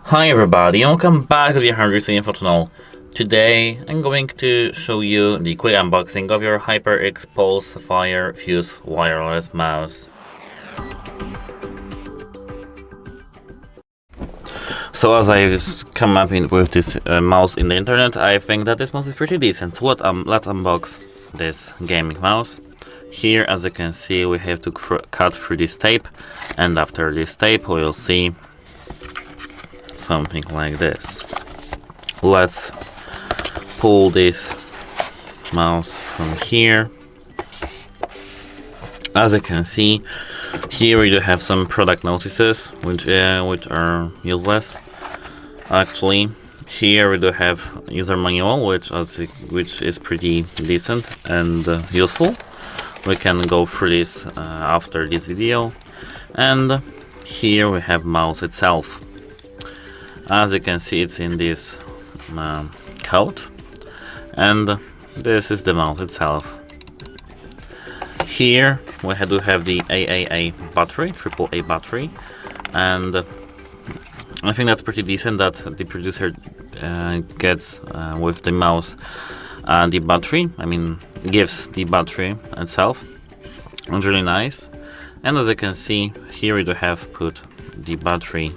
Hi everybody, and welcome back to the HyperX Info channel. Today I'm going to show you the quick unboxing of your HyperX Pulsefire Fuse wireless mouse. So as I've come up with this mouse in the internet, I think that this mouse is pretty decent. So let's unbox this gaming mouse. Here, as you can see, we have to cut through this tape, and after this tape we'll see something like this. Let's pull this mouse from here. As you can see, here we do have some product notices, which are useless. Actually, here we do have user manual, which is pretty decent and useful. We can go through this after this video. And here we have mouse itself. As you can see, it's in this coat, and this is the mouse itself. Here we do have the AAA battery, AAA battery, and I think that's pretty decent that the producer gets with the mouse the battery. I mean, gives the battery itself. It's really nice. And as you can see, here we do have put the battery.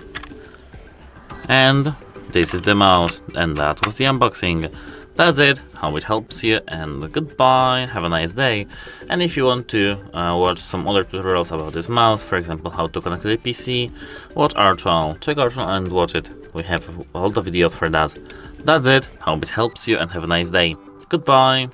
And this is the mouse, and that was the unboxing. That's it, hope it helps you, and goodbye, have a nice day. And if you want to watch some other tutorials about this mouse, for example how to connect to the PC, watch our channel, check our channel and watch it. We have a lot of videos for that. That's it, hope it helps you and have a nice day. Goodbye.